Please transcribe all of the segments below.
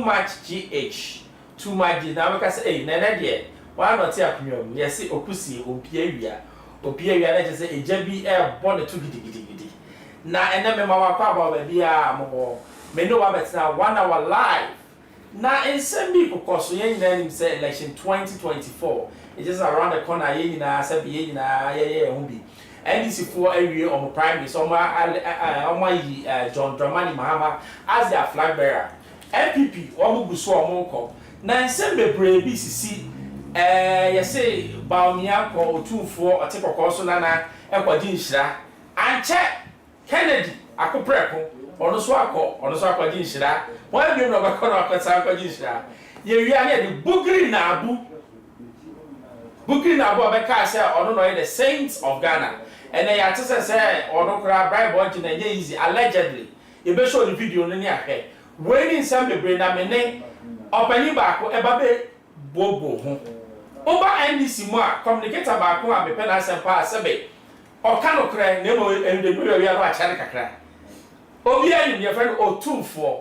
much GH, too much G. Now we can say, hey, Nana dear, why not say a yes, Okusi, Opia, let us say a JB air bonnet to giddy. Now, and then Mamma Papa, baby, may know about now 1 hour live. Now, in some people, because we ain't name say election 2024, it's just around the corner, yeah, and this is for area on primary, so my John Dramani Mahama as their flag bearer. MPP, Omuguso now, in some BCC, you say Bawumia or Otumfour or take a course on Nana, and Quadinshira, and check Kennedy, I could prep. Ono so akwa jinshira why be no ba kono akwa akwa jinshira ye wi ane the bugri na abu abeka say ono no the saints of Ghana and then ya tese say ono kra Bible na nye easy allegedly you be show the video no ni ahwe when in some bebre na me ne opani ba ko e ba be bobo ho oba NDC mo a communicator ba ko a me pe na sempa asebe o kanu kra ne mo ende bi wi a chane kakra Obiya your friend Otumfour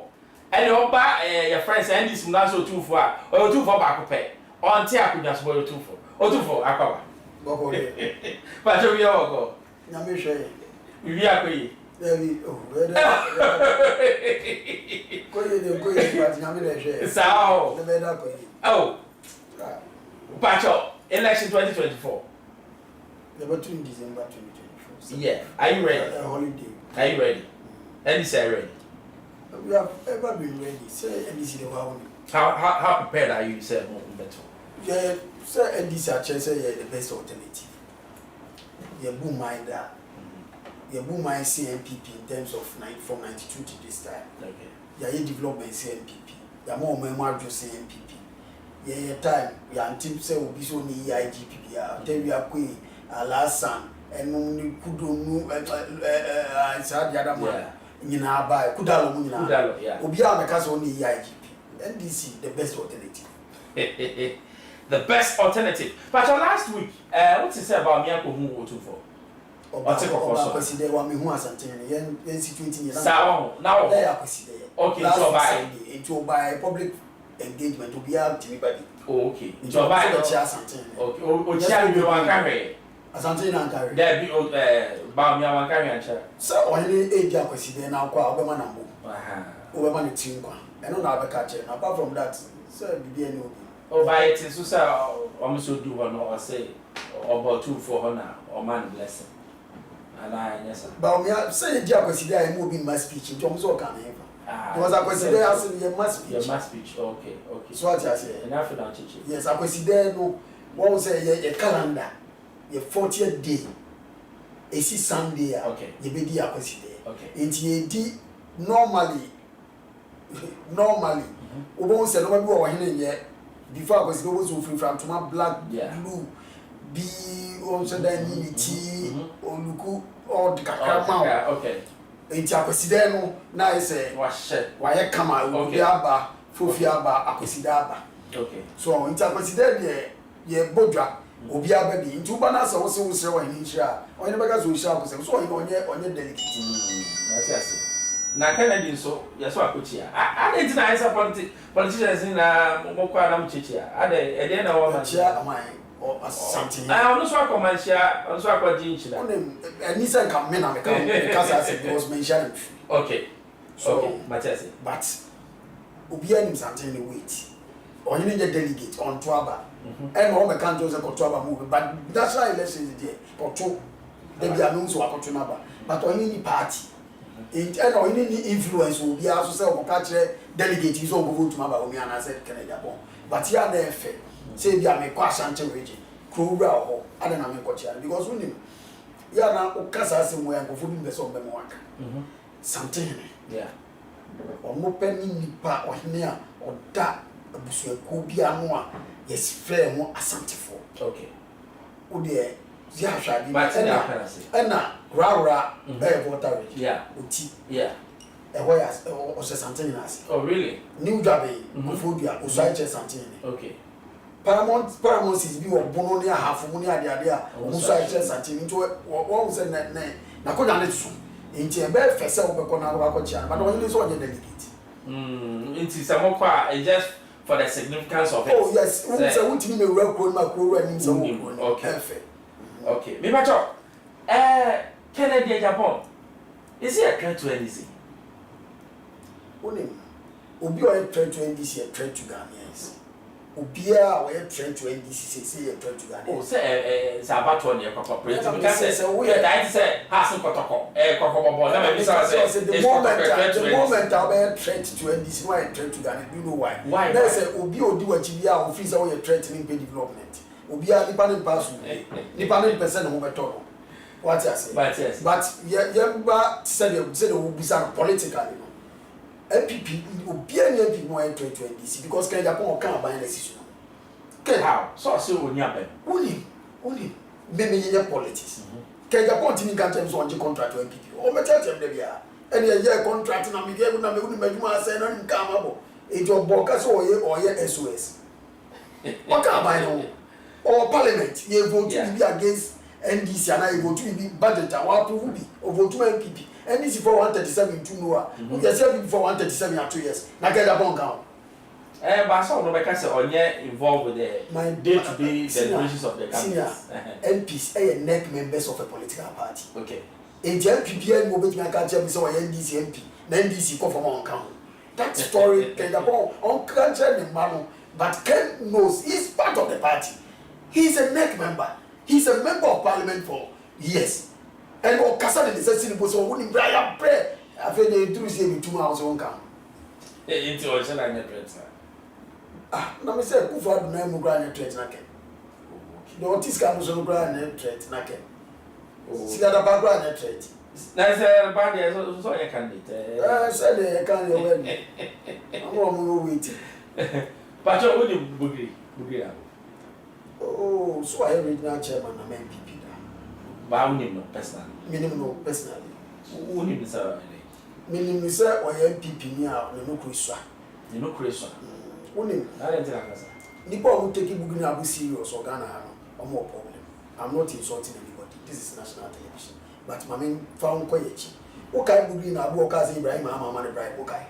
and your friends and this Munaso Otumfour or Otumfour back pay on Tiakunas for Otumfour Akaba. But you go. Namisha, we are going. There we oh, Pacho, election 2024. Number 2 December 2024. Yeah, are you ready? Holiday. Are you ready? And is ready. We have ever been ready. Say, and this is the one. How prepared are you, sir? Yeah, sir, and this is the best alternative. You boom mind that. You boom mind CNPP in terms of from 92 to this time. Okay. You development CNPP. You more memoir to CNPP. Yeah, time. You antim say will be so near IGPP. Tell you are queen. Last son. And only could do I said the other man. Nyina ba kudalo mu nyina yeah. Obi a meka so ni IGP NDC the best alternative. The best alternative. But last week what to say about Mia ko hu Otumfour Oba president wa me hu asante yen situation yen now ya president okay so by public engagement Obi a anybody okay so by asante okay o chia bi wan ka hwe asante na nkare there be Bawumia wan ka hwe ancha so only age a president na kwa obema na mbo obema ne tin kwa eno na abeka che apart from that so bibi any obi o by it so say o so do one or say about 2 for her na or man blessing and I yes Bawumia say age a president I mo ma speech nto so ka na eva because a president has your must speech okay so what you say enough for that chichi yes a president no one say a calendar your 40th day esi Sunday okay you be di akwasi there okay nti ye di normally obo say no be wo hene ye before akwasi go so free from toma black blue be on say dan ni ti oluku all the kakama okay nti akwasi there no na say wa ye kama obi aba fofi aba akwasi there aba okay so nti akwasi there ye bodwa obi ababi nti uba na so wo se wa ni hira onye bega so hira ko se so onye delicate that's it na Kennedy so yeso akochia ade nti na answer politicians na mokwa na mchechia ade ede na wo manchia amai or something ono so akomanchia ono so akwadinchira onem ani say come me na me come because as it was mentioned okay so okay machese but obi anim something ni wait onye ne delegate on Twaba and all the countries ko Twaba move but that's why elections there koto they be announce wa koto naba but onye ni party and onye ni influence will be also say o ka kire delegate is all go vote ma Bawumia na say Agyapong but ya na efe say bi am kwa Ashanti region krowura ho ada na me ko chia because unim ya na o kasa se mo ya ko fu bi be so be mo waka something yeah omo pani nipa ohene a oda abusuaku bia no a yes frɛ ho Asantefo okay wo de zia hwade na rara water yeah oti yeah ɛhɔ ya o se something na ase oh really new job kofodua o sai che something okay paramount is bi wo bono ne ahafo mu ne ade a o sai che something nto wo se na ko na ne so nti e be fese wo be ko na ro akọ chia but wo ni so o je delegate Into some just for the significance of it. Oh yes, so want to be real cool, my cool running some. Okay. Okay. Me macho. Kennedy Agyapong. Is he a threat to NDC? Only. Obi o threat to NDC, a threat to Ghanaians. Obia we threat to NDC say a threat to Ghanaians. Oh, say Sabato near corporate. Because say has protocol. Kokobo. The moment I be threat to NDC, why threat to Ghana? You know why? Why? They say Obi o di wachibia o freeze we threatening development. Obia dependent pass. Dependent person who better. What I say? But yeah, said they will be some politically. MPP, Obia MPP more threat to NDC because Agyapong can't buy decision. How? So only happen. Only. Maybe your politics. Agyapong tini can't terms on the contract to MPP. O me tell them there. Any year contract na me get na me wonu meduma say na nka amabo. E job boka so oye SOS. What can buy no? Or parliament, you vote to be against NDC and I vote to be budget and what approve be or vote to MPP. NDC for 137 2 no. We just say for 137 and 2 years. Na Agyapong count. But so no because onye involved with the day-to-day deliberations of the campus. MPs are neck members of a political party. Okay. In the MPP, we will catch them so NDC MP. NDC come from on count. That story Agyapong on country the man, but Ken knows he's part of the party. He's a neck member. He's a member of parliament for years. And what Kasa the necessity was so wouldn't Brian pray. I feel they do say 2 hours on count. Into original net rate. Na me say Kufa do na mu gra net rate na ken. The otis can so gra net rate na ken. Siga da ba gra net rate. Na say ba dey so you candidate. Say they can you well. I'm no waiting. But you only bugri. Oh, so I original chairman na MPP da. Bawumia no personally. Minimum no personally. Woni bi say. Minimum say o MPP ni a no kresua. You know kresua. Woni na dem tell am say. Nipa who take bugri na abu serious or Ghana no more problem. I'm not insulting anybody. This is national television. But my main found koyechi. Okay bugri na abu okazi Ibrahim Mama Ibrahim okay.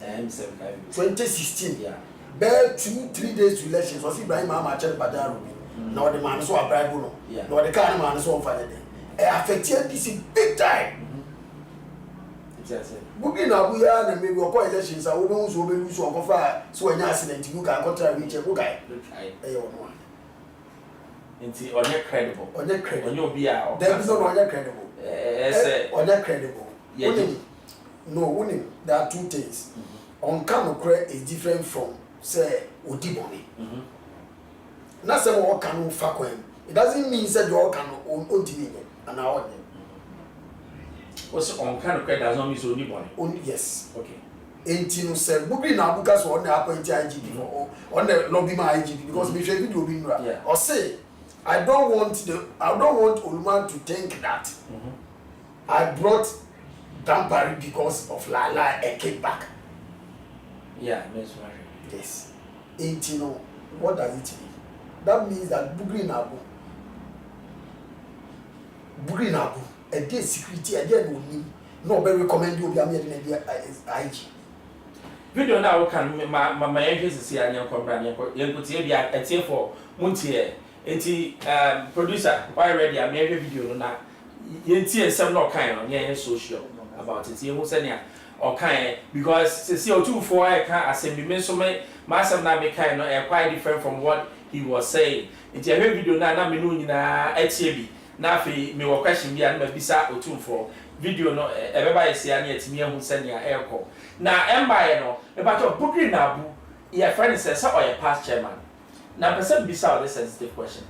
2016 yeah. Bare 2-3 days to elections was Ibrahim Mama Chel Badaru. Now the man so a bribe no. Now the kind of man so on fire there. Affected this big time. Bugri na abu ya na maybe okwa elections a wo be so be lose on kofa so anya accident you can go try reach e go guy. Eh ono. Nti onye credible. Onye obi a. There is no onye credible. Onye credible. No, there are 2 things. On Kanokre is different from say Odiboni. Not say what can fakwen. It doesn't mean say you can on and our what's on Kanokre does not mean Odiboni. Only yes. Okay. Entino said Bugri na buka so on the appoint IGP or on the lobby my IGP because me should video be or say I don't want Oluman to think that I brought Dampari because of Lala and kickback. Yeah, that's right. Yes. 18, what does it mean? That means that Bugri Nabu, a day security, again, no very recommend you be a IG. Video now can my agency see and young company, you could see a team for Muntier, producer, why ready? I made a video now. You see some no kind of social about it. You send or kind because see Otumfour I can't assembly mention my son na me kind of quite different from what he was saying. It's a video na me no na etiebi na fe me wo question bi an ma bisa Otumfour video no everybody see an etimi ehun send ya aircall na embaye no e ba to Bugri na abu your friend says or your past chairman na person bisa this sensitive question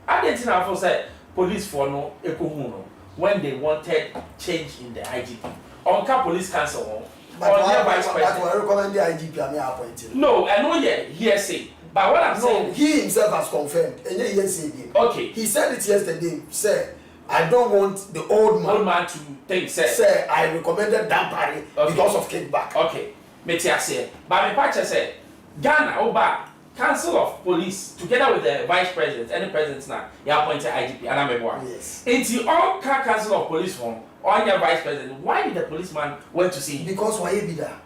I didn't know for say police for no ekohu no when they wanted change in the IGP on police council but vice president but I recommend the IGP and me appointed. No, I know hearsay. But what I'm saying he himself has confirmed and hearsay. Okay. He said it yesterday, said I don't want the old man to think say I recommended Dampari because of kickback. Okay. Metia say but me patch say Ghana Oba Council of Police together with the Vice President and the President now he appointed IGP and I'm yes. It's all Council of Police from on your Vice President. Why did the policeman went to see him? Because why be there?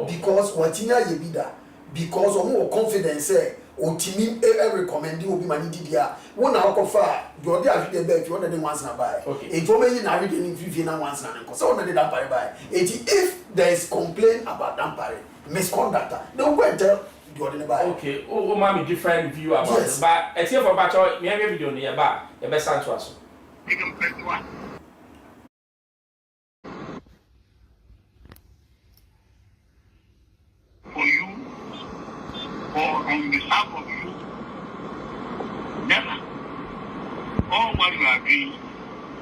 because watinya yebida because omo confidence say otimi recommend obi mani didia wona akofa your dey ahwe be if you dey once na buy if you mean na read any free na once na nko so dey that pare buy if there is complaint about that pare misconduct they will go and tell the ordinary buy okay o ma me different view about it but except for bacho me every video ni e ba e be san to aso for you or on behalf of you, never. All what you are doing,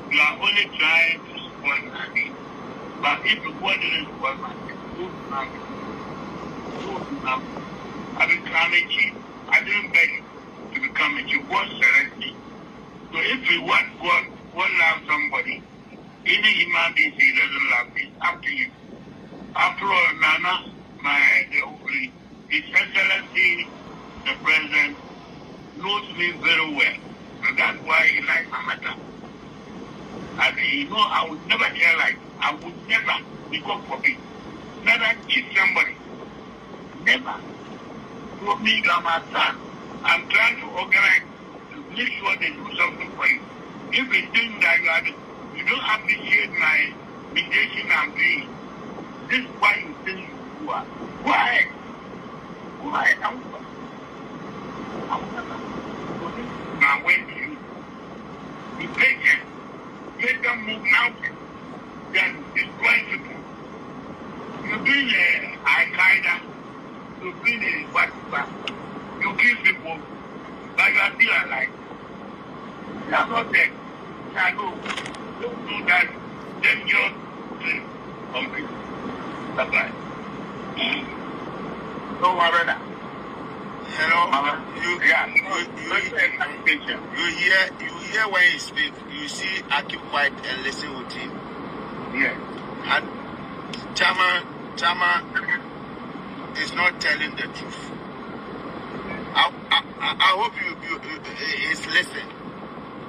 you are only trying to spoil my day. But if you want to spoil my day, I become a chief. I didn't beg you to become a chief. God selected. So if you want God, love somebody, any human being he doesn't love, it's up to you. After all, Nana, His Excellency, the President, knows me very well. And that's why he likes my matter. And he knows I would never tell like I would never, because for me, never cheat somebody. Never. For me, I'm my son. I'm trying to organize to make sure they do something for you. If you think that you don't appreciate my mediation I'm doing, this is why you think you are. Why? Now wait you. Be patient. Make them move now. Then destroy people. You've been Al-Qaeda. You've been a Whatsapp. You kill people. But you are still alive. You are not dead. I know. Don't do that dangerous thing on people. Bye-bye. No, my brother. Hello, you hear when he speak. You see, I keep quiet and listen with him. Yeah. And Chama is not telling the truth. I hope you is listening.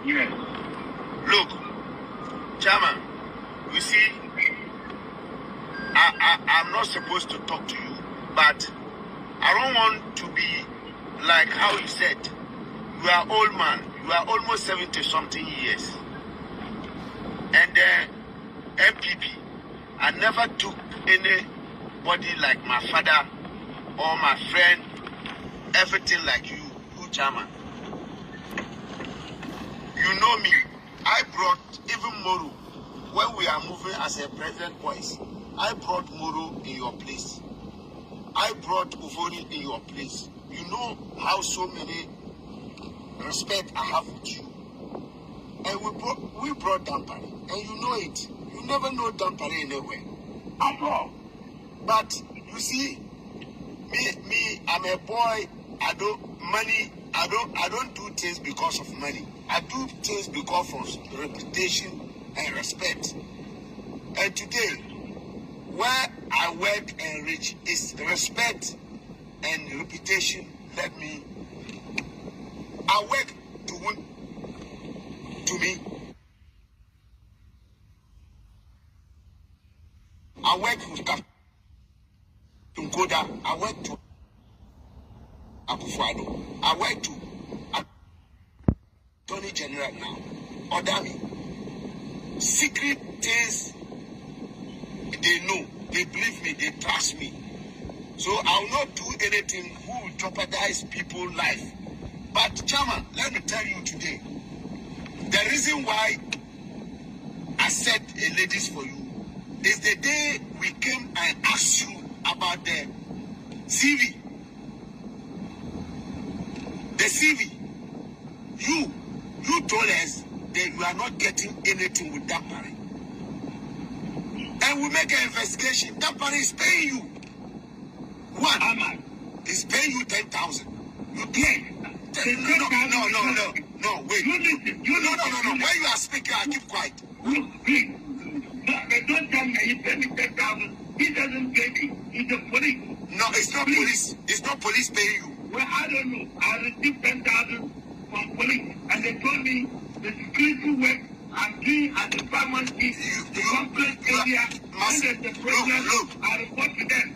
Yes. Look, Chama, you see, I'm not supposed to talk to you, but I don't want to be like how you said. You are old man. You are almost 70-something years. And MPP, I never took anybody like my father or my friend, everything like you Chairman. You know me. I brought even Moro. When we are moving as a president boys, I brought Moro in your place. I brought Uvoni in your place. You know how so many respect I have with you. And we brought Dampare. And you know it. You never know Dampare anywhere. At all. But you see, me, I'm a boy. I don't do things because of money. I do things because of reputation and respect. And today, where I work and reach is respect and reputation. I work to me. I work with Captain Nkoda. I work to Otumfour. I work to Attorney General now. Order me. Secret things they know, they believe me, they trust me. So I will not do anything who will jeopardize people's life. But Chairman, let me tell you today, the reason why I set a ladies for you is the day we came and asked you about the CV. The CV. You told us that you are not getting anything with Dampare. And we make an investigation. Dampare is paying you. What? Ahmad is paying you 10,000. You pay. No, wait. No. When you are speaking, I keep quiet. Please. But don't tell me he paid me 10,000. He doesn't pay me. He's the police. No, it's not police. It's not police paying you. Well, I don't know. I received 10,000 from police. And they told me the security work I'm doing at the pharmacy, the complex area, and the president, I report to them.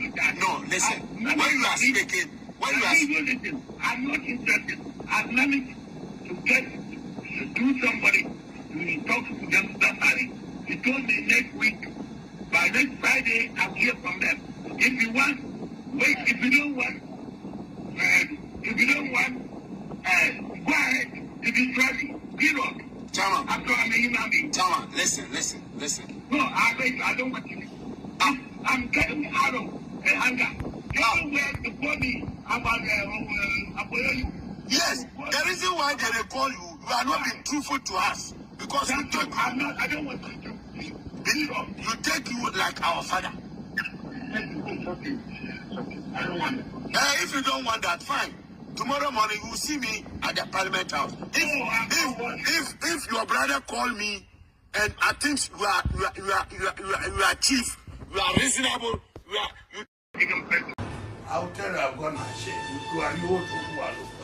with that. No, listen. When you are speaking, listen, I'm not interested. I've managed to get to somebody to talk to them somebody. He told me next week, by next Friday, I'll hear from them. If you want, wait. If you don't want, go ahead. If you trust me, give up. Chama. I'm a human being. Chama, listen. No, I don't want you. I'm getting out of anger. Everywhere to call me about Yes, the reason why they call you, you are not being truthful to us. Because you take, I don't want you to. You take you like our father. Okay. I don't want it. If you don't want that, fine. Tomorrow morning you will see me at the Parliament House. If your brother call me and I think you are chief, you are reasonable, I'll tell you I've got my shit.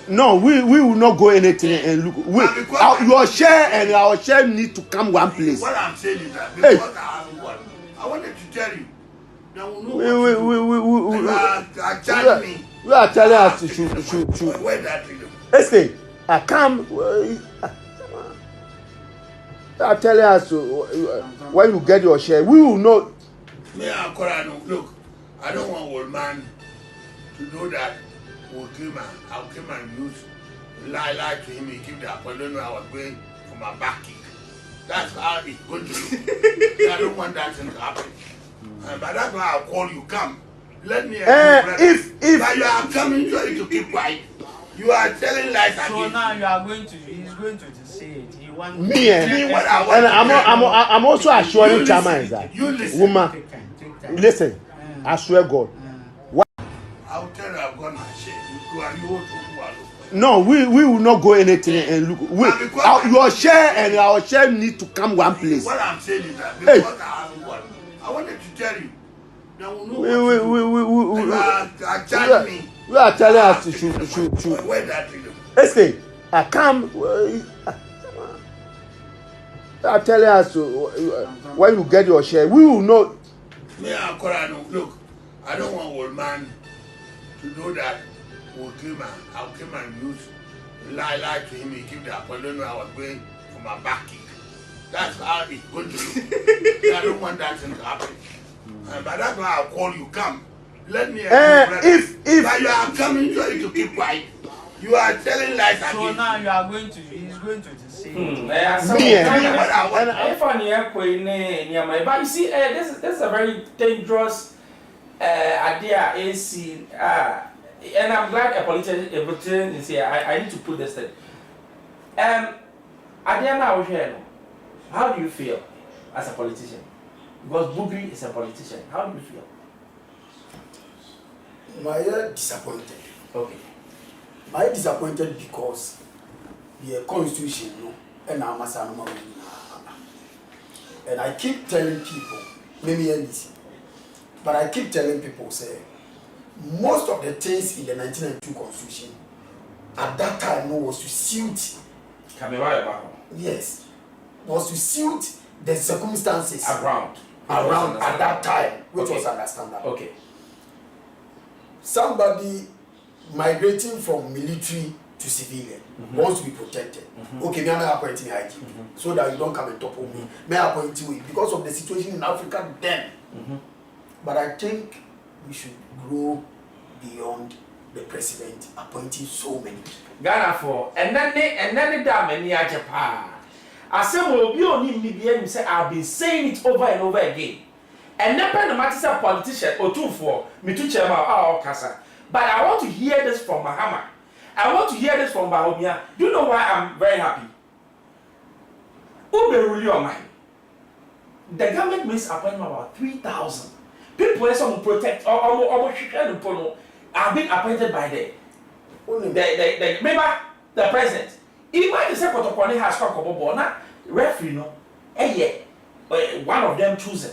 No, we will not go anything and look. Your share and our share need to come one place. What I'm saying is that because I haven't got, I wanted to tell you. We are telling us to shoot. Where that is? Listen, I come. You are telling us to, when you get your share, we will not. Look, I don't want old man to know that I'll come and use lie to him. He give the appointment. I was going for my back kick. That's how it's going to look. I don't want that thing to happen. But that's why I'll call you. Come, let me. If but you are coming to keep quiet. You are telling lies again. So now you are going to. He's going to say it. He wants me and I'm also assuring Chama is that woman. Listen, I swear God. I'll tell you I've got my shit. No, we will not go anything and look. Your share and our share need to come one place. What I'm saying is that because I haven't got, I wanted to tell you. We are telling us to shoot. Where that is? Listen, I come. You are telling us to, when you get your share, we will not. Look, I don't want old man to know that I'll come and use lie to him. He give the appointment. I was going for my back kick. That's how it's going to look. I don't want that thing to happen. But that's why I'll call you. Come, let me. If but you are coming to keep quiet. You are telling lies again. So now you are going to. He's going to say it. But you see, this is a very dangerous idea. AC, and I'm glad a politician is here. I need to put this thing. How do you feel as a politician? Because Bugri is a politician. How do you feel? My disappointed. Okay. My disappointed because the constitution, and I keep telling people, maybe listen, but I keep telling people, say, most of the things in the 1992 constitution at that time was to suit. Yes, was to suit the circumstances around at that time, which was understandable. Okay. Somebody migrating from military to civilian wants to be protected. Okay, me I appoint me IG so that you don't come and topple me. May I appoint you because of the situation in Africa then. But I think we should grow beyond the president appointing so many people. Ghana for and then the damn in Agyapong. I said, well, you only me say I've been saying it over and over again. And never no matter say politician Otumfour, me to chairman our Kasa. But I want to hear this from Mahama. I want to hear this from Bawumia. Do you know why I'm very happy? Who be really on mine? The government makes appointment about 3,000. People who some protect or are being appointed by the remember the president. Even the secretary has come up referee no one of them chosen.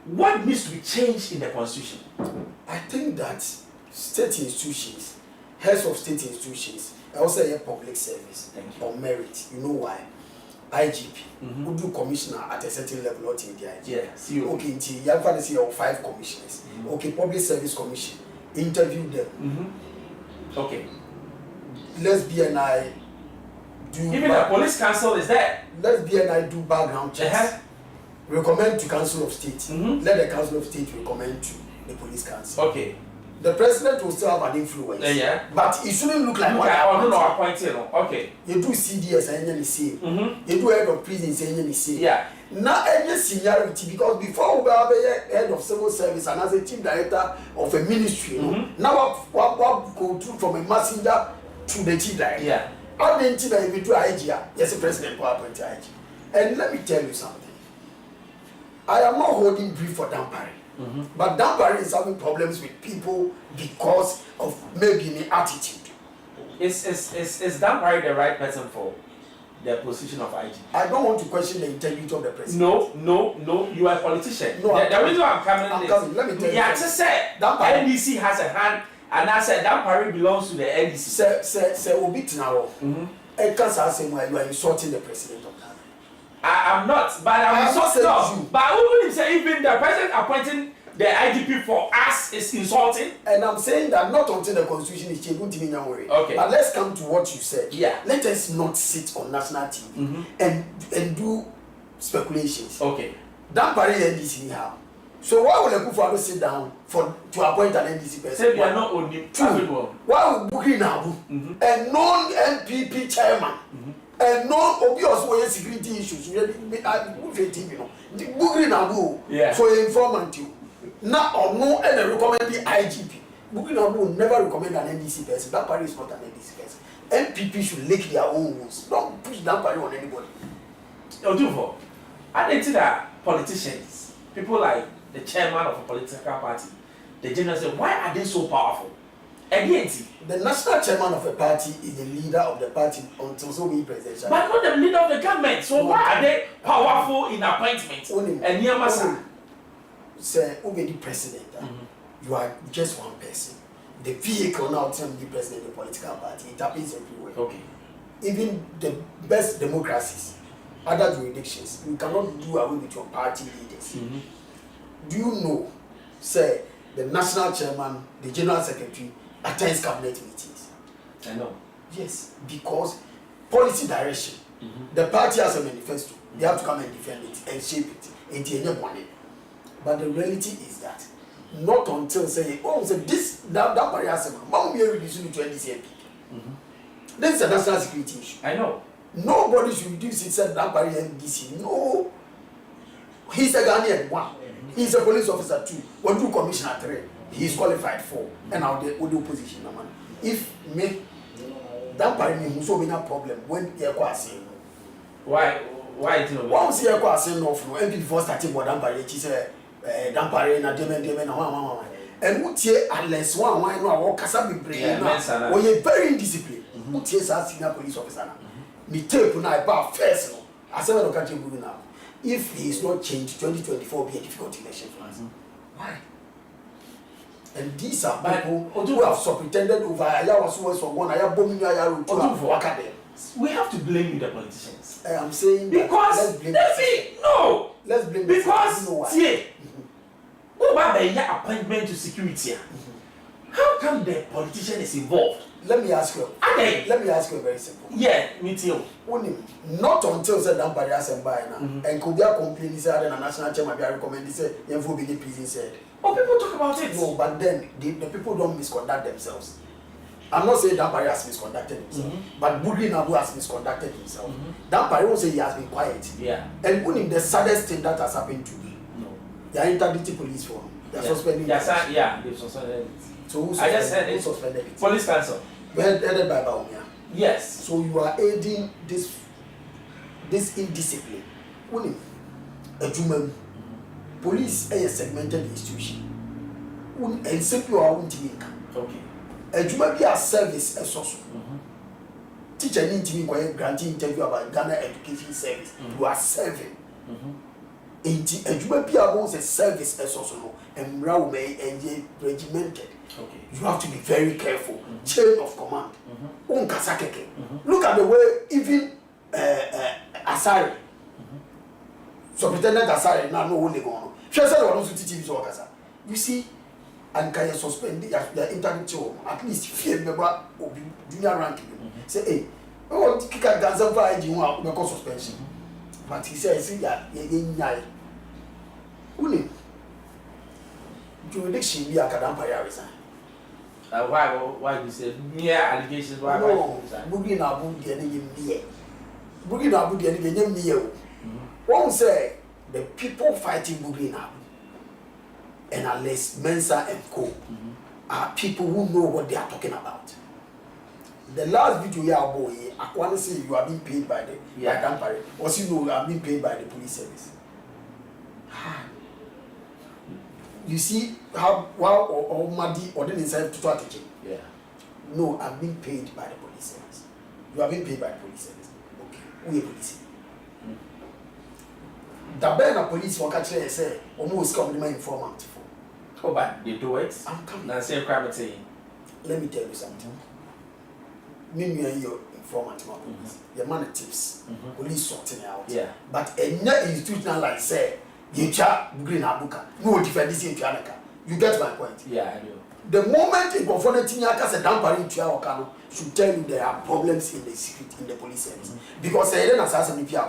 What needs to be changed in the constitution? I think that state institutions, heads of state institutions, I also say public service or merit. You know why? IGP, who do commissioner at a certain level, not in the IGP. Yeah, CEO. Okay, until you have to see 5 commissioners. Okay, public service commission, interview them. Okay. Lesbian I do. Even the police council is there. Lesbian I do background checks. Recommend to Council of State. Let the Council of State recommend to the police council. Okay. The president will still have an influence. Yeah. But it shouldn't look like what appointed. Okay. You do CDS and then you see. You do head of prison and then you see. Yeah. Now any seniority, because before we have a head of civil service and as a chief director of a ministry, now what go through from a messenger to the chief director. Yeah. How the chief director to IG? Yes, the president will appoint IG. And let me tell you something. I am not holding brief for Dampare. But Dampare is having problems with people because of maybe an attitude. Is Dampare the right person for the position of IG? I don't want to question the integrity of the president. No, you are a politician. No, the reason I'm coming let me tell you. Yeah, just say NDC has a hand, and I said Dampare belongs to the NDC. Say Obi Tinaro. You are insulting the president of Ghana. I'm not, but I'm insulting you. But who would say even the president appointing the IGP for us is insulting? And I'm saying that not until the constitution is changed, okay. But let's come to what you said. Yeah. Let us not sit on national TV and do speculations. Okay. Dampare NDC now. So why would Otumfour sit down to appoint an NDC person? Say we are not only why would Bukri Nabu, a non-NPP chairman, and non-obvious way security issues, really, the Bukri Nabu for informant you. Now or no, and recommend the IGP. Bukri Nabu will never recommend an NDC person. Dampare is not an NDC person. NPP should lick their own wounds. Don't push Dampare on anybody. Otumfour, I think that politicians, people like the chairman of a political party, the general say, why are they so powerful? Again, the national chairman of a party is the leader of the party until so many presidential. But not the leader of the government. So why are they powerful in appointments? And Yamasa say, the president, you are just one person. The vehicle now tells the president of the political party. It happens everywhere. Okay. Even the best democracies, other jurisdictions, you cannot do away with your party leaders. Do you know, say, the national chairman, the general secretary, attends cabinet meetings? I know. Yes, because policy direction, the party has a manifesto. They have to come and defend it and shape it. But the reality is that not until say, that barrier has a Bawumia reducing to NDC. This is a national security issue. I know. Nobody should reduce itself that barrier NDC. No. He's a Ghanaian one. He's a police officer too. One do commissioner 3. He is qualified for. And now the opposition. If me Dampare me so be no problem when you are saying. Why it no? Why was you are saying no from MP before starting for Dampare? She said Dampare na demen na one. And what ye unless one no kasa be brain na. When you very indisciplined. What ye as senior police officer na. Me tape na about first no. I said we can't do now. If he is not changed, 2024 will be a difficult election for us. Why? And these are people who have superintended over Bawumia. We have to blame the politicians. I am saying because let's blame because who appointment to security? How come the politician is involved? Let me ask you very simple. Yeah, me too. Not until said Dampare has and by now. And could be a complaint said and a national chairman be recommended say you be the prison said. Oh, people talk about it. No, but then the people don't misconduct themselves. I'm not saying Dampare has misconducted himself, but Bukri Nabu has misconducted himself. Dampare won't say he has been quiet. Yeah. And when the saddest thing that has happened to me, they are interdicted police for him. They are suspending. They've suspended it. So I just said it. Suspended it? Police council. Headed by Bawumia. Yes. So you are aiding this indiscipline. Police is a segmented institution. And simply or won't make. Okay. A be a service as also. Teacher need to be granting interview about Ghana education service. You are serving. A be a service as also. And Rao may and regimented. Okay. You have to be very careful. Chain of command. Look at the way even Asari. Superintendent Asari now no only go on. She said one also TV so kasa. You see, and can you suspend the internet show at least fear member of junior ranking. Say, hey, oh, kick a Gaza for IG one because suspension. But he says, see that in yai. Uni. Jurisdiction be a Kadampaya resign. Why you say mere allegations? Why? No, Boogie Nabu the enemy near. Boogie Nabu the enemy near. One say the people fighting Boogie Nabu and unless Mensa and Co are people who know what they are talking about. The last video you are boy, I want to say you are being paid by the by Dampare. Also, you know you are being paid by the police service. You see how or Madi or then inside to strategy. Yeah. No, I'm being paid by the police service. You are being paid by the police service. Okay. We are police. The Ben police for catching say almost come my informant for. Oh, but they do it. I'm coming. Now say crime thing. Let me tell you something. Me and your informant police. Your man tips. Police sorting out. Yeah. But a net institutional like say you chat green abuka. No defend this in Chanaka. You get my point? Yeah, I do. The moment a government has a damper into our cano should tell you there are problems in the secret in the police service. Because they don't assassinate the PR.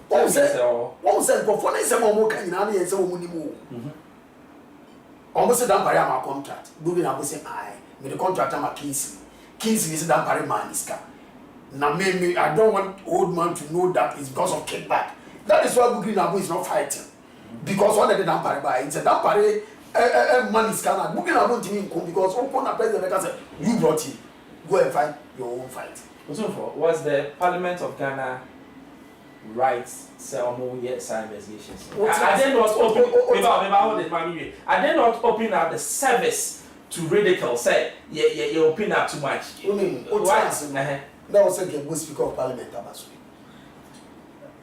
One said, government is a more kind and so many more. Almost a damper my contract. Moving up say, I made the contract I'm a Kingsley. Kingsley is a damper man. Now, maybe I don't want old man to know that it's because of kickback. That is why Green Abu is not fighting. Because one of the dampare by it's a dampare money scanner. Booking Abu to me because open a president can say, you brought it. Go and fight your own fight. Otumfour, was the Parliament of Ghana rights ceremony yet sign investigations? I did not open up the service to ridicule say you open up too much. That was a good speaker of Parliament.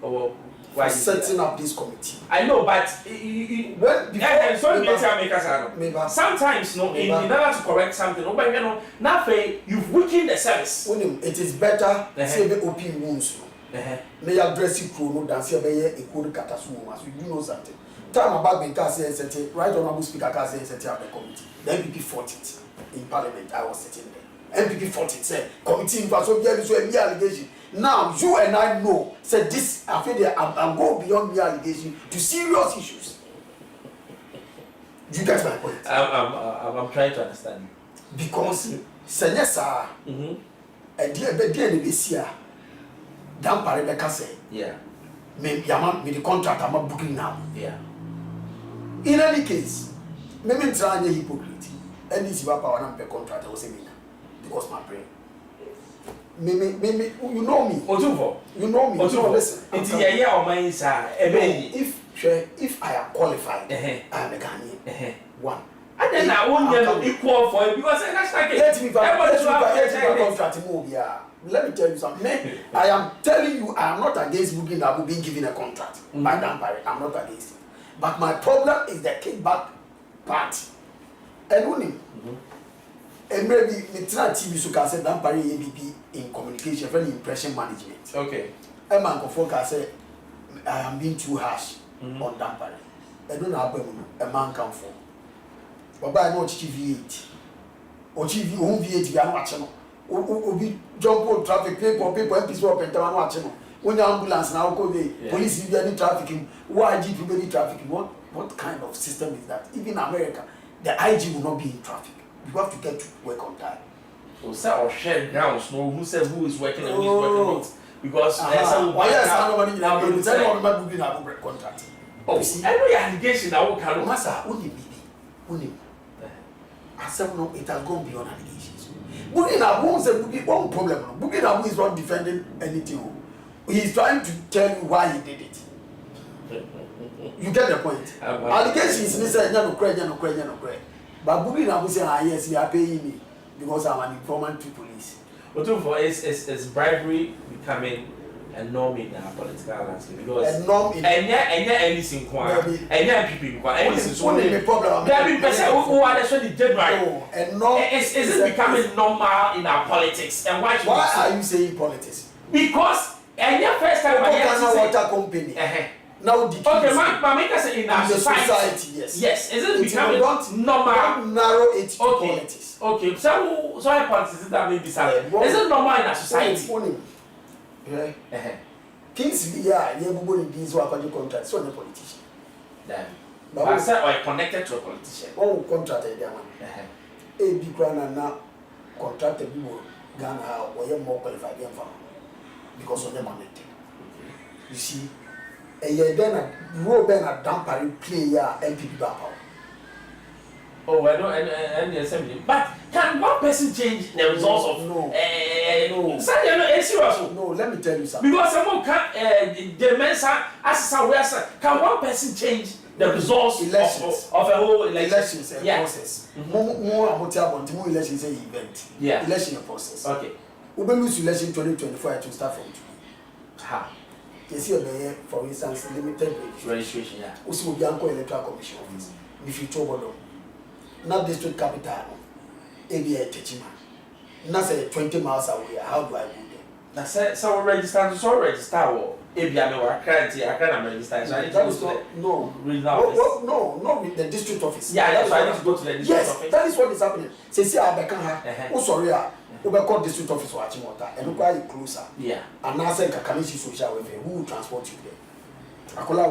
Oh, why setting up this committee? I know, but sometimes no, in order to correct something, now you've weakened the service. It is better say the open wounds. May address it no dance a equal catastrophe. You know something. Time about being say right honorable speaker can say set up the committee. The MPP fought it in Parliament. I was sitting there. MPP fought it. Say committee so allegation. Now you and I know. Say this. I feel that I'm going beyond the allegation to serious issues. You get my point? I'm trying to understand. Because Senesa, a dear Besia, Dampare Becca say, yeah, me the contract I'm booking now. Yeah. In any case, maybe trying a hypocrite. And this is what power and contract I was saying because my brain. Maybe you know me. Otumfour. You know me. Otumfour. Listen. It's a year or mine, sir. If I am qualified, I am a Ghanaian. One. And then I won't get equal for it because I let me tell you something. I am telling you, I am not against Boogie Nabu being given a contract by Dampare. I'm not against it. But my problem is the kickback part. And only. And maybe the TV so can say Dampare ABP in communication, very impression management. Okay. And man can say I am being too harsh on Dampare. I don't know a man come for. But by no TV8. Or TV V8 we are watching. Obi jump on traffic people MPs up and down watching. When the ambulance now go there, police be any trafficking, why GP be trafficking? What kind of system is that? Even in America, the IG will not be in traffic. You have to get to work on time. So say or share grounds, no who says who is working and who is working not. Because why yes, I know money now you tell you about booking a contract. Oh, see, every allegation that will come. Massa, only. I said no, it has gone beyond allegations. Booking Abu is one problem. Booking Abu is not defending anything. He is trying to tell you why he did it. You get the point. Allegations is no credit. But Booking Abu says, yes, you are paying me because I'm an informant to police. Otumfour, is bribery becoming a norm in our political landscape? Because a norm in anything, people, anything. So the problem. There have been people who are actually dead right. No, a norm is it becoming normal in our politics? And why are you saying politics? Because And your first time Ghana Water Company. Now the okay, man, say in our society, yes. Yes, is it becoming normal? Don't narrow it to politics. Okay, so politics that may be sad. Is it normal in our society? Kingsley, yeah, you have been these who are contracts, so the politician. Then, but I said, or connected to a politician. Oh, contracted, yeah, man. A big crown and now contracted people, Ghana, or you're more qualified than for because of the money. You see, a year then a row ben a damper player MPP back. Oh, I don't and the assembly. But can one person change the results of no? Sir, you know, it's serious. No, let me tell you something. Because someone can the mensa as somewhere can one person change the results of a whole elections and process. More about more elections and event. Yeah. Election process. Okay. We will lose election 2024 to start from today. How? You see a for instance limited registration, yeah. Also will be Anko Electoral Commission office. If you trouble not district capital, ABA Techima. Not say 20 miles away. How do I go there? Now say so register or ABA or currently I can't register. So I need to go to no not with the district office. Yeah, that's why I need to go to the district office. Yes, that is what is happening. Say I can oh sorry, we call district office or Achimota and require you closer. Yeah. And now say Kakamishi social welfare, who will transport you there?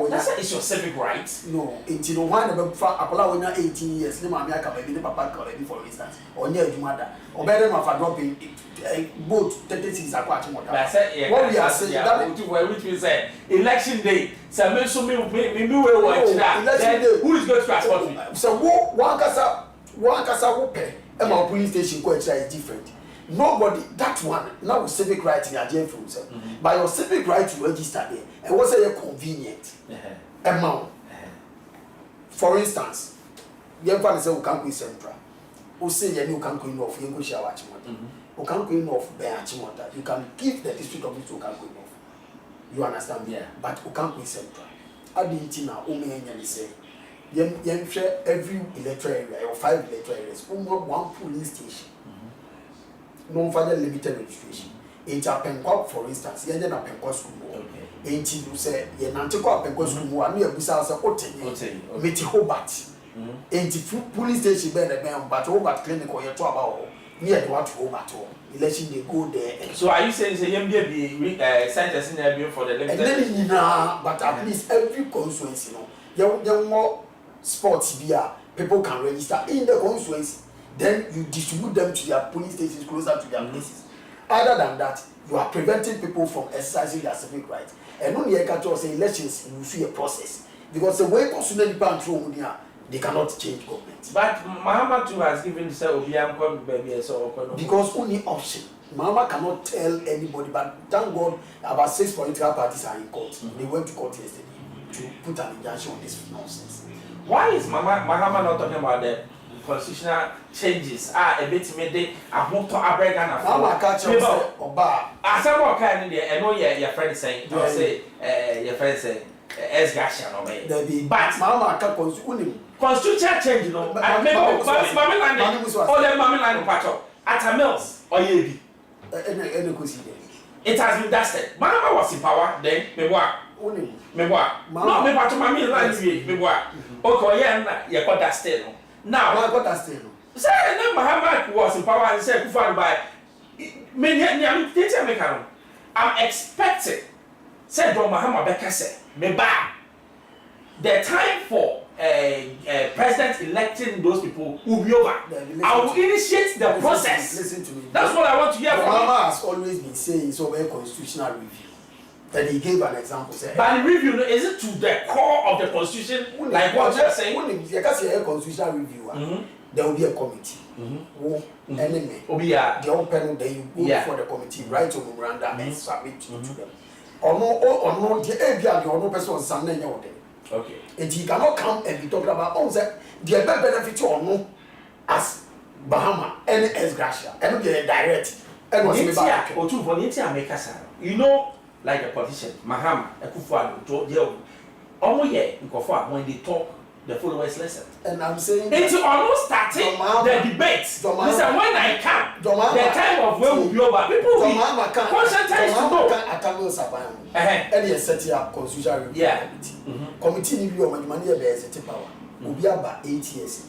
That's it's your civic right. No, it's you know one about Akola when you're 18 years, no mammy can be papa already for instance, or near Jumada, or better than for dropping boat 36 aquatic water. What we are saying that which we say election day, so me election day, who is going to transport me? So one casa whoop and my police station question is different. Nobody, that one, now civic right in Agyapong for himself. By your civic right to register there, and what's a convenient amount. For instance, the empire says we can't go central. We say you can't go enough, you can share Achimota. You can't go enough by Achimota. You can give the district office to can't go enough. You understand? Yeah. But you can't go central. I didn't know, and say, you share every electoral area or 5 electoral areas, one polling station. No further limited registration. In Agyapong, for instance, you have a Agyapong school. In you say, you have a Agyapong school, and you have a Otumfour, Meti Hobart. In the police station, but Hobart clinic or your trouble near what Hobart. Election they go there. So are you saying the MBA centers in there for the limited? And then, but at least every constituency, you know, more sports here, people can register in the constituency. Then you distribute them to their police stations closer to their places. Other than that, you are preventing people from exercising their civic rights. And only a catch say elections will see a process. Because the way constitutional control they cannot change government. But Mahama too has given the Obiam baby so because only option. Mahama cannot tell anybody, but thank God about 6 political parties are in court. They went to court yesterday to put an injunction on this nonsense. Why is Mahama not talking about the constitutional changes a bit made a motor abrega na for catch oba asamo kan dey e no your friend say you say your friend say esgasha no be but mama ka constitutional change no I remember mama land pacho at mills or yebi it has been dusted mama was in power then me boa no me pacho mama land me boa okay yeah na you got dusted no. Now, I got that still. Say, Muhammad was in power and said, I'm expecting, said Muhammad Becker said, the time for president electing those people will be over. I will initiate the process. Listen to me. That's what I want to hear from you. Muhammad has always been saying it's over a constitutional review. Then he gave an example. But the review, is it to the core of the constitution? Like what you're saying? When you can say a constitutional review, there will be a committee. Enemy. The open, then you go before the committee, write your memorandum and submit to them. Or no, the ABR, or no person on Sunday. Okay. And he cannot come and be talking about the benefit or no as Bahama, any Esgracia, and be a direct. And what's Otumfour, you know. Like a politician, Mahama, Otumfour, when they talk, the followers listen. And I'm saying it's almost starting the debate. Listen, when I come, the time of when we be over, people will be concentrated to know. I can't lose a ban. And you set up constitutional review committee. Committee review of money bears a power. Will be about 8 years.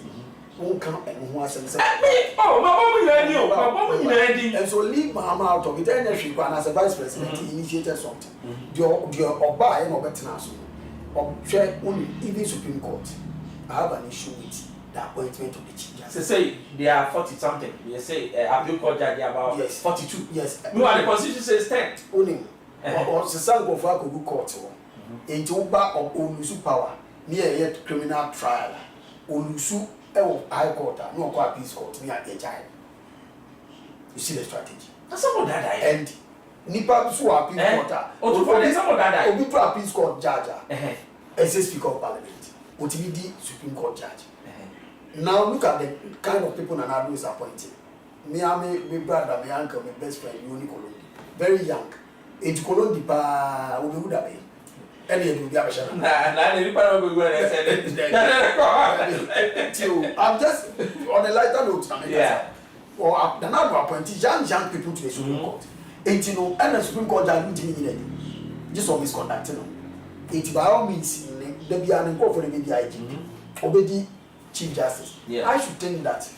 Won't come and who has said, oh, my mom ready. And so leave my mama out of it. And she as a vice president initiated something. Your buy and or better or share only even Supreme Court. I have an issue with the appointment of the chief justice. They say they are 40 something. They say Afric Media they are about 42. Yes. No, and the constitution says 10. Only or Sasan go for a good court. Into Uba or Olusu power near yet criminal trial. Olusu high court, no court peace court near a child. You see the strategy. That's some of that. And Nipa su appeal court. Otumfour some of that. Obi to appeal court judge. As a speaker of parliament. Otimidi Supreme Court judge. Now look at the kind of people Nana is appointing. Me, my brother, my uncle, my best friend, Yoni Kolondi. Very young. Age Kolondi pa Obehudabe. Any of the Abashana. I'm just on a lighter note. Yeah. Or the number of appointees, young people to the Supreme Court. And you know, and the Supreme Court judge just on misconduct. It by all means, there be an inquiry for the media. Obedi Chief Justice. Yeah. I should think that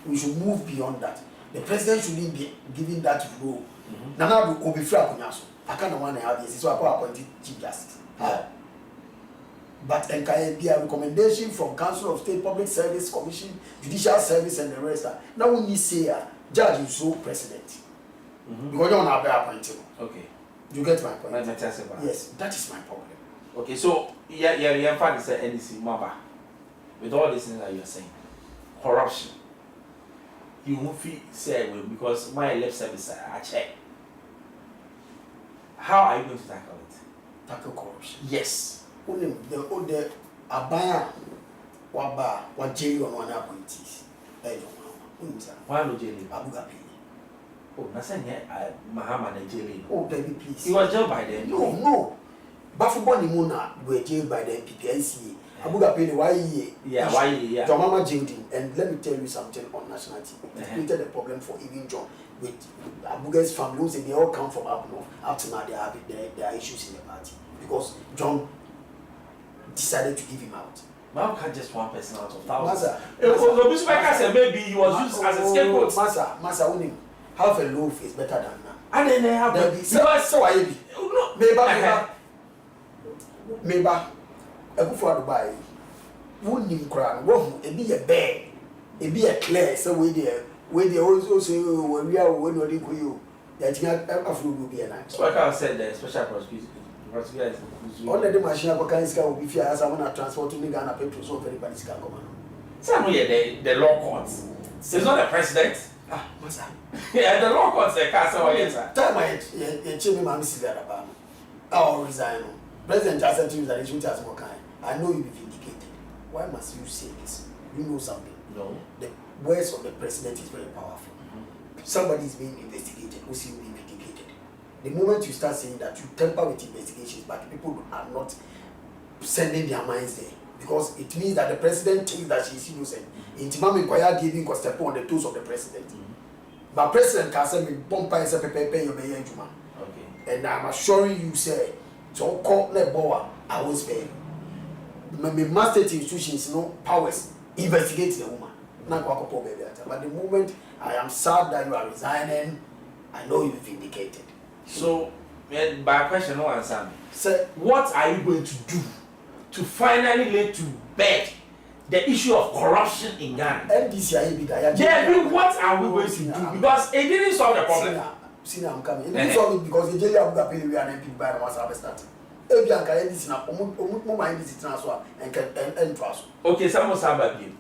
we should move beyond that. The president shouldn't be given that role. Nana will be free. I can't want to have this. So I appointed Chief Justice. But there can be a recommendation from Council of State Public Service Commission, Judicial Service, and the rest. Now we need say judge is so president. Because you don't have appointed. Okay. You get my point? Yes, that is my problem. Okay, so yeah, find this NDC Maba. With all these things that you are saying, corruption. You won't feel say well because my left service I check. How are you going to tackle it? Tackle corruption. Yes. Only the abaya waba wajeli on one appointees. Why no jail? Abugapi. Oh, nothing here. Mahama Nigeria. Oh, baby, please. He was jailed by them. No. Bafuboni Muna were jailed by the NPPNC. Abugapi, why ye? Yeah, why ye? Yeah. John Mama jailed him. And let me tell you something on national TV. It created a problem for even John. With Abuga's family, they all come from up north. Up to now, there are issues in the party. Because John decided to give him out. How can just one person out of thousands? Masa, maybe he was used as a scapegoat. Masa, Unim. Half a loaf is better than none. And then they have because so I be. Meba. Akufo Dubai. Wunim kran. Wo e be a bear. E be a clear so we there also say we are when we go you. That Afro will be a night. So I can say the special prosecutor only the machine of Kanska will be fair as I want to transport to Ghana petrol so very bad can come on. Some the law courts. It's not the president. Masa. Yeah, the law courts the castle yes. Time I change my message about I'll resign. President just said to you that he should ask more kind. I know you'll be vindicated. Why must you say this? You know something. No. The words of the president is very powerful. Somebody is being investigated, who's being vindicated. The moment you start saying that, you temper with investigations, but people are not sending their minds there. Because it means that the president thinks that she is innocent. Intimam inquire giving a step on the toes of the president. But president can say me bumper is a pay your mayor juma. Okay. And I'm assuring you, say, so call the boa, I will spare. My master institutions no powers investigate the woman. Not but the moment I am sad that you are resigning, I know you'll be vindicated. So, by question, no answer me. Sir, what are you going to do to finally lay to bed the issue of corruption in Ghana? What are we going to do? Because it didn't solve the problem. See, I'm coming. It didn't solve it because the jail have got paid and MP by once I started. Ebianka this na omo mind this transfer and trust. Okay, some say about you.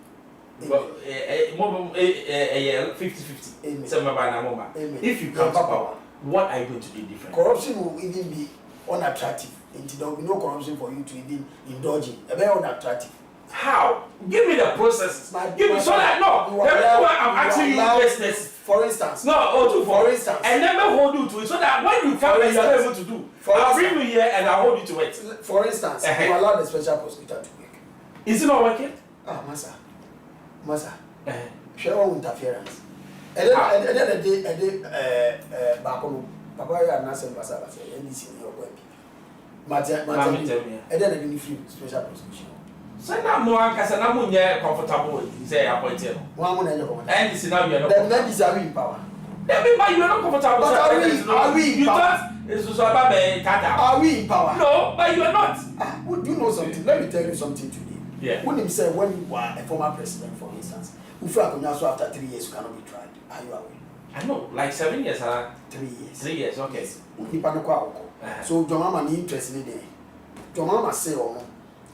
But 50-50. If you come to power, what are you going to do different? Corruption will even be unattractive. There will be no corruption for you to even indulge in. Very unattractive. How? Give me the process. Give me so that no. The reason why I'm asking you this. For instance. No, Otumfour. For instance. And never hold you to it so that when you come and you're able to do, I'll bring you here and I'll hold you to it. For instance, you allow the special prosecutor to work. Is it not working? Ah, masa. Share all interference. And then a day, back on Papa and Nasser Basa, and this in your web. And then I didn't feel special prosecution. So now more Casanamunya comfortable, say appointed. One more than And this is now you're the men is in power. Everybody, you're not comfortable. But are we You thought it's about Tata. Are we in power? No, but you are not. Would you know something? Let me tell you something today. Yeah. When him say when you were a former president, for instance, who felt after 3 years you cannot be tried. Are you aware? I know, like 7 years, 3 years. 3 years, okay. So John Mama ni interest in there. John Mama say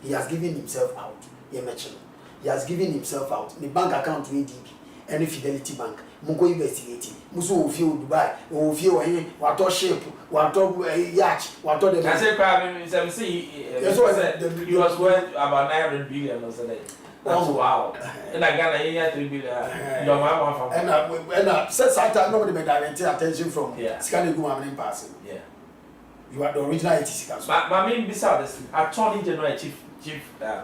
he has given himself out. He has given himself out. The bank account to ADB, any Fidelity Bank. Mungo investigating. Muso ofio Dubai, ofio wato ship, wato yacht, wato the. I say crab. See, he was worth about 900 billion or something. Oh wow! And I got a 3 billion. Your mama from. And since I time nobody made direct attention from. Yeah. Scanning Guman passing. Yeah. You are the original ATC council. My main beside this, Attorney General, Chief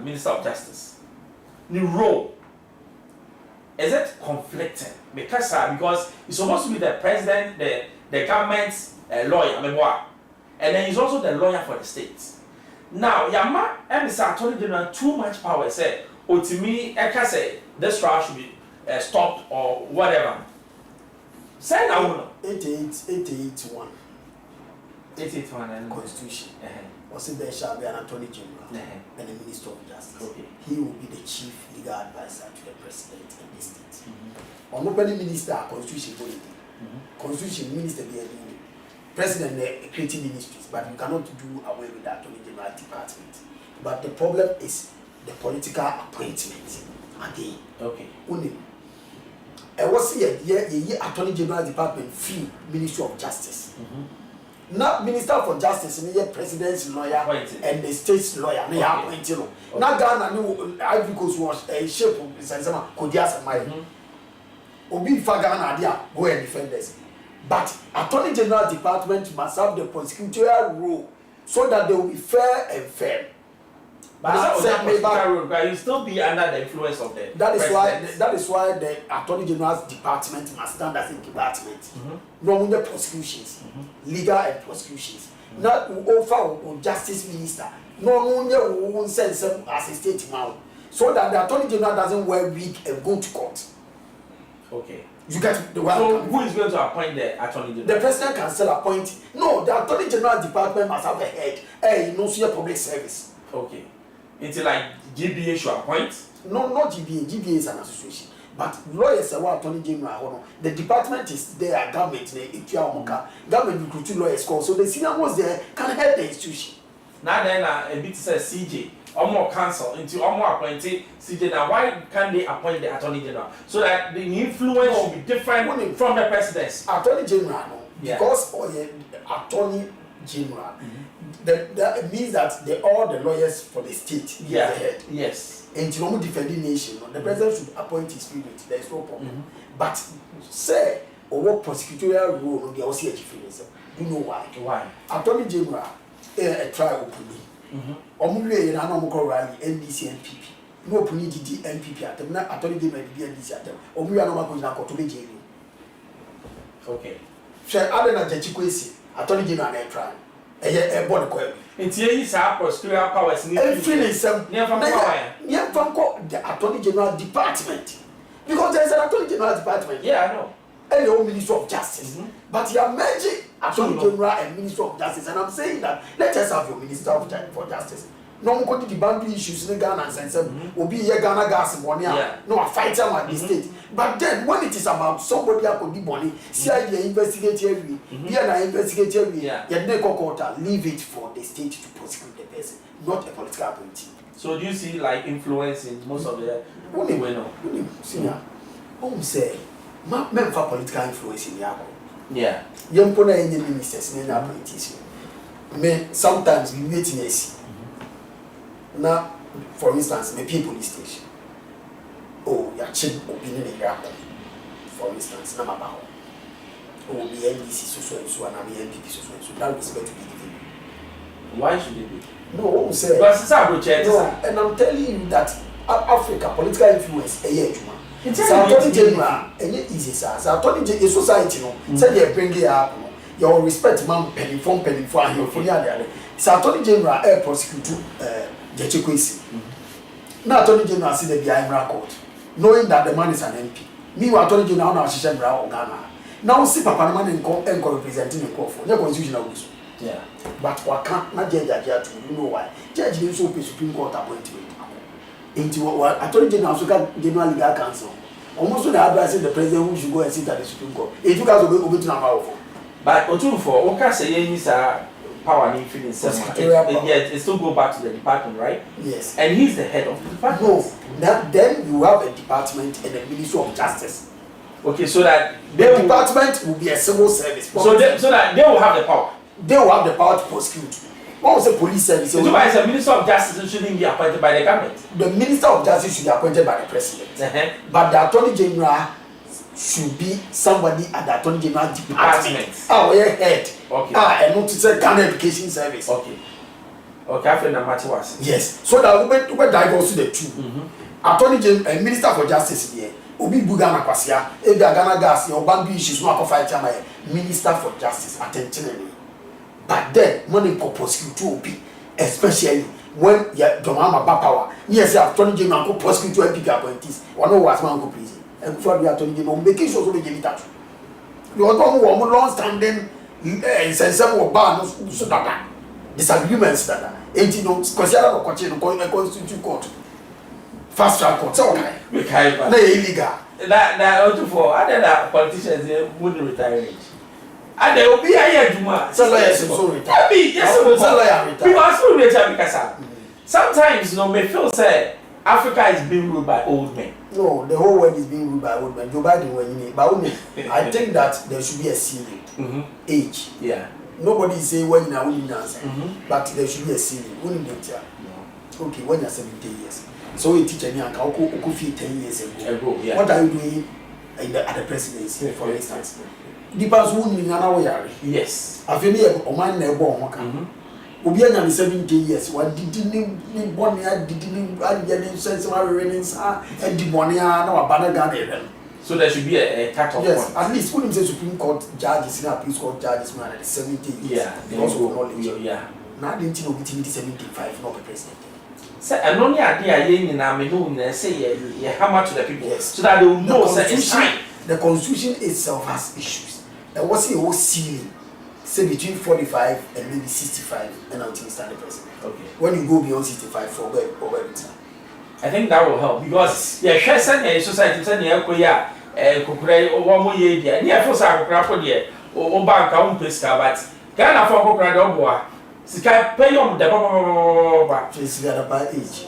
Minister of Justice. New role. Is it conflicting? Because he's supposed to be the president, the government's lawyer, and then he's also the lawyer for the states. Now, Yama and Mr. Attorney General too much power. Say, Otimi, Eka say this trial should be stopped or whatever. Say now, 881. 881 and Constitution. Also, there shall be an Attorney General and a Minister of Justice. Okay. He will be the chief legal advisor to the president in the state. On opening minister, Constitution policy. Constitution minister be president creating ministries, but you cannot do away with the Attorney General department. But the problem is the political appointment again. Okay. Only. I was here, Attorney General Department free Ministry of Justice. Not Minister for Justice, and President's lawyer and the state's lawyer. They are appointed. Not Ghana, no, Ivory Coast was a shape of Sanzama, Kodias and Maya. Obi Fagana, go and defend us. But Attorney General Department must have the prosecutorial role so that they will be fair and fair. But you still be under the influence of the that is why the Attorney General's department must stand as a department. No the prosecutions, legal and prosecutions. Not offer justice minister. No sense as a state man. So that the Attorney General doesn't wear wig and go to court. Okay. You get the one. So who is going to appoint the Attorney General? The president can still appoint. No, the Attorney General department must have a head. Hey, no see a public service. Okay. It's like GBA should appoint? No, not GBA. GBA is an association. But lawyers are Attorney General. The department is there, government, government recruiting lawyers call. So the senior ones there can help the institution. Now then, a bit says CJ, or more council, into or more appointed CJ. Now, why can't they appoint the Attorney General? So that the influence will be different from the presidents. Attorney General, no. Because Attorney General. That means that all the lawyers for the state the head. Yes. And to normal defending nation, the president should appoint his spirit. There is no problem. But say what prosecutorial role they also have difference. You know why? Why? Attorney General a trial openly. Omwe na no mko rally NDC NPP. No openly DD NPP atem na Attorney General DD NDC atem. Omwe na mako na koto be jail. Okay. Share adena Jachikwesi Attorney General na trial. A body coil. It's here prosecutorial powers. The Attorney General Department. Because there is an Attorney General Department. Yeah, I know. And your Minister of Justice. But you are merging Attorney General and Minister of Justice. And I'm saying that let us have your Minister for Justice. No one could the boundary issues in Ghana and say, will be a Ghana gas money. No, a fighter at the state. But then when it is about somebody who could be money, see I investigate every investigate every leave it for the state to prosecute the person, not a political appointee. So do you see like influence in most of the say men for political influence in Yako. Yeah. Young Pona any ministers in appointees. Men sometimes we meet in AC. Now, for instance, maybe police station. Oh, your chief opinion in Yako. For instance, Namabao. Oh, the NDC so and so and the NPP so and so. That respect to be given. Why should it be? No, what we say? Because it's our project. No, and I'm telling you that Africa political influence a year. It's Attorney General, and it is a Attorney General society. No, say they bring it up. Your respect, man, penny for and your fully other. It's Attorney General, air prosecutor, Jechekwesi. Now, Attorney General see the behind court, knowing that the man is an MP. Meanwhile, Attorney General now she's a brown Ghana. Now, see Papa Man and representing the court for the constitutional issue. Yeah. But what can't not judge Agyapong? You know why? Judge is so Supreme Court appointment. Into what Attorney General General Legal Council. Almost when I advise the president who should go and sit at the Supreme Court. It took us to go to powerful. But Otumfour, what can say is power and influence. Yet it still go back to the department, right? Yes. And he's the head of the department. No. That then you have a department and a Ministry of Justice. Okay, so that the department will be a civil service. So that they will have the power. They will have the power to prosecute. What was the police service? So why is the Minister of Justice shouldn't be appointed by the government? The Minister of Justice should be appointed by the President. But the Attorney General should be somebody at the Attorney General department. Our head. Okay. And not to say Ghana Education Service. Okay. Okay, I feel that matter was. Yes. So that we divorce the two. Attorney General and Minister for Justice here. Obi Bugana Kwasia, if the Ghana gas, your bank issues, no fight Minister for Justice, attention. But then, money for prosecute will be, especially when your Domama power. Yes, Attorney General go prosecute and pick appointees. One of us man go prison. And for the Attorney General, making sure we give it out. You are talking about long standing sensible ban so that disagreements that are 18 months, because you are not going to constitute court. Fast track court, so okay. We can't. No illegal. That Otumfour, other than politicians wouldn't retire age. And there will be a year Juma. So lawyers so retire. Yes, we also retire because sometimes you know may feel say Africa is being ruled by old men. No, the whole world is being ruled by old men. Joe Biden when you need Bawumia. I think that there should be a ceiling. Age. Yeah. Nobody is saying when you are willing answer. But there should be a ceiling. Okay, when you are 70 years. So a teacher can go 10 years ago. Yeah. What are you doing at the presidency, for instance? Depends who in an hour. Yes. I feel a man never born. Obianya 70 years. What didn't born here, didn't get sense of reverence and the money no abandon. So there should be a cut off. Yes, at least when you say Supreme Court judges in a peace court judges man at 70 years. Yeah, because of knowledge. Yeah. Now didn't you know between 75 not the president. So and only idea in a say hammer to the people. Yes. So that they will know it's time. The constitution itself has issues. And what's the whole ceiling? Say between 45 and maybe 65 and until you start the president. Okay. When you go beyond 65 for where I think that will help because yeah, society said Kukure one more year, near for Sakura, or bank, I won't pay but Ghana for Kukra Doboa. Sky pay on the Baba. She's got a bad age.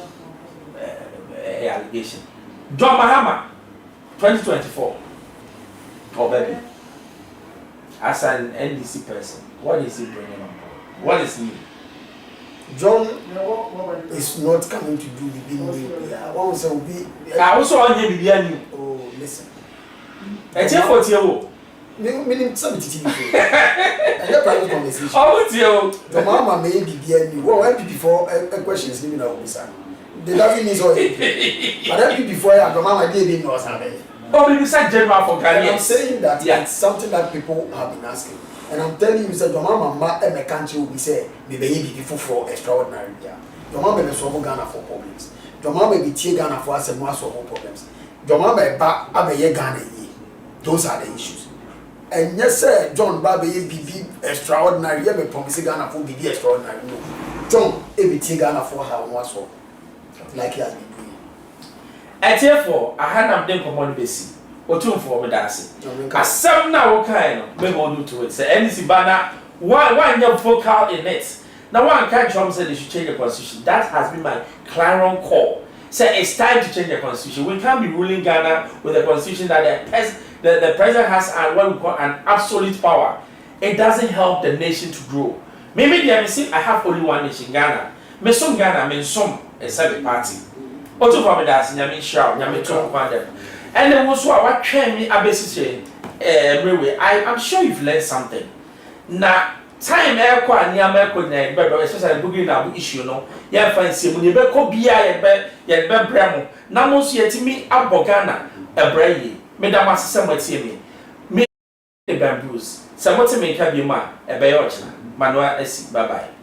Allegation. John Mahama, 2024. Oh, baby. As an NDC person, what is he bringing on? What is he? John is not coming to do within me. I also be. I also want you to be a new. Oh, listen. I tell what you meaning something. And your private conversation. Oh, what's you? The mama may be a new. Well, MP before a question is living out with son. They doesn't mean so. But MP before the mama didn't know something. Oh, maybe such general for Ghana. I'm saying that it's something that people have been asking. And I'm telling you, that your mama and my country will be say, maybe before for extraordinary. Your mama may solve Ghana for problems. Your mama may be tear Ghana for us and more solve problems. Your mama may back Abe Ghana. Those are the issues. And yes, sir, John Babe be extraordinary. You may promise Ghana for be extraordinary. No, John, be tear Ghana for her one so like he has been doing. And therefore, I had them common basic. Otumfour me dance. Asem na wo kan no me go do to it. Say NC banner one you vocal in it. Now one can Trump said they should change the constitution. That has been my clarion call. Say it's time to change the constitution. We can't be ruling Ghana with a constitution that the president has what we call an absolute power. It doesn't help the nation to grow. Maybe I have only one nation, Ghana. Me some Ghana, me some a seven party. Otumfour me dance, nyame shroud, nyame talk about them. And then also what train me I'm sure you've learned something. Now time e kwa niam e ko nyai be do especially booking na issue no ye fancy mu ni be ko bia ye be bremo na mo so yetimi abogana ebrayi me da masese matie me me bamboos se mote me ka bi ma e be yo china manwa asi bye bye